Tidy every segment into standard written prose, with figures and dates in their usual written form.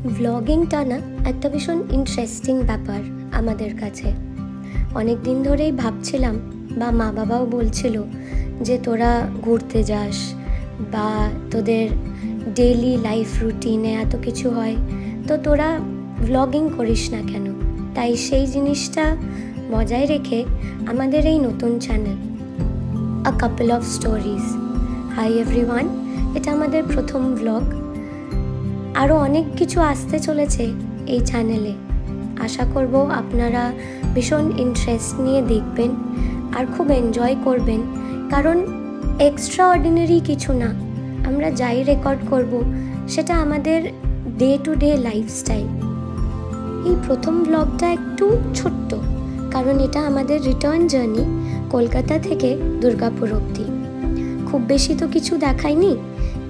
ব্লগিংটা না একটা ভীষণ ইন্টারেস্টিং ব্যাপার আমাদের কাছে। অনেক দিন ধরেই ভাবছিলাম, বা মা বাবাও বলছিল যে তোরা ঘুরতে যাস বা তোদের ডেইলি লাইফ রুটিনে এত কিছু হয়, তো তোরা ব্লগিং করিস না কেন। তাই সেই জিনিসটা বজায় রেখে আমাদের এই নতুন channel a couple of stories. Hi everyone, এটা আমাদের প্রথম ব্লগ। আরও অনেক কিছু আসতে চলেছে এই চ্যানেলে। আশা করব আপনারা ভীষণ ইন্টারেস্ট নিয়ে দেখবেন আর খুব এনজয় করবেন, কারণ এক্সট্রা অর্ডিনারি কিছু না। আমরা যাই রেকর্ড করব সেটা আমাদের ডে টু ডে লাইফস্টাইল। এই প্রথম ব্লগটা একটু ছোট্ট, কারণ এটা আমাদের রিটার্ন জার্নি কলকাতা থেকে দুর্গাপুর অবধি। খুব বেশি তো কিছু দেখাইনি,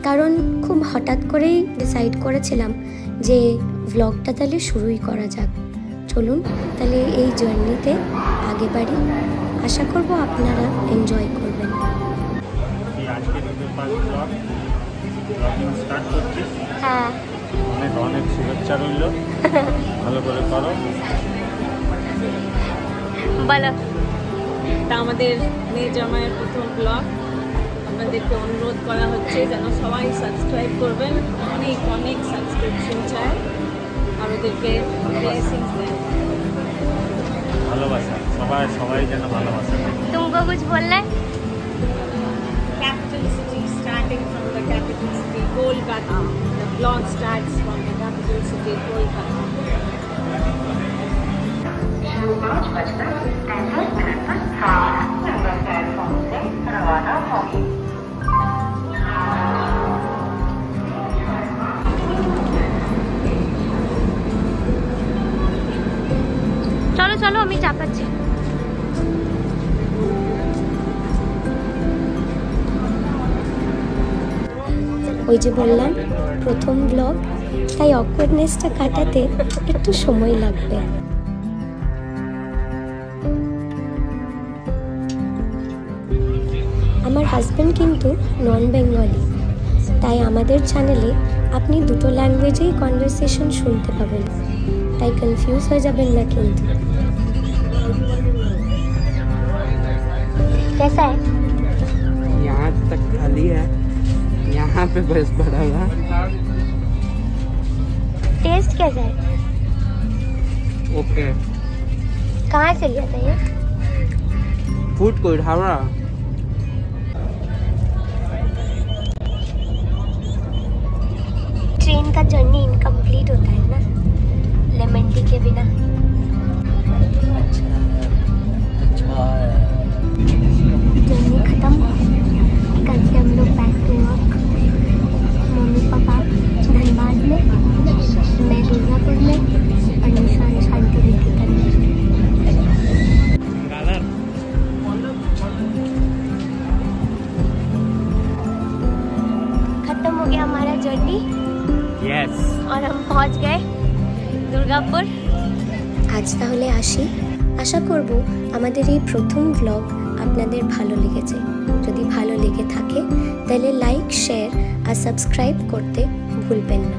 কারণ খুব হঠাৎ করেই ডিসাইড করেছিলাম যে ব্লগটা তাহলে শুরুই করা যাক। চলুন তাহলে এই জার্নিতে আগে বাড়ি। আশা করব আপনারা এনজয় করবেন। হ্যাঁ, অনেক অনেক শুভেচ্ছা রইল, ভালো করে করো। বলো। তা আমাদের মেয়ে জামাইয়ের প্রথম ব্লগ, আপনাদেরকে অনুরোধ করা হচ্ছে যেন সবাই সাবস্ক্রাইব করবেন। অনেক অনেক সাবস্ক্রিপশন চাই আর ওদেরকে ব্লেসিংস দেন, ভালোবাসা। সবাই সবাই যেন ভালোবাসা। तुमको कुछ बोलना है? Capital city, starting from the capital city, Kolkata. The vlog starts from the capital city, Kolkata. 5:33 पर नंबर प्लेटफॉर्म से रवाना होगी। চলো চলো, আমি চাপাচ্ছি। ওই যে বললাম প্রথম ব্লগ, তাই অকওয়ার্ডনেসটা কাটাতে একটু সময় লাগবে। আমার হাজব্যান্ড কিন্তু নন বেঙ্গলি, তাই আমাদের চ্যানেলে আপনি দুটো ল্যাঙ্গুয়েজেই কনভারসেশন শুনতে পাবেন, তাই কনফিউজ হয়ে যাবেন না কিন্তু। कैसा है? यहाँ तक खाली है, यहाँ पे बस भरा हुआ। टेस्ट कैसा है? ओके। कहाँ से लिया था ये? Food court Howrah. ट्रेन का जर्नी इनकम्प्लीट होता है ना लेमन टी के बिना। जर्नी खत्म, कल से हम लोग back to work. Mummy papa Dhanbad में, मैं दुर्गापुर में और निशान शांति निकेतन में। खत्म हो गया हमारा जर्नी। यस। और हम पहुंच गए দুর্গাপুর। আজ তাহলে আসি। আশা করব আমাদের এই প্রথম ব্লগ আপনাদের ভালো লেগেছে। যদি ভালো লেগে থাকে তাহলে লাইক, শেয়ার আর সাবস্ক্রাইব করতে ভুলবেন না।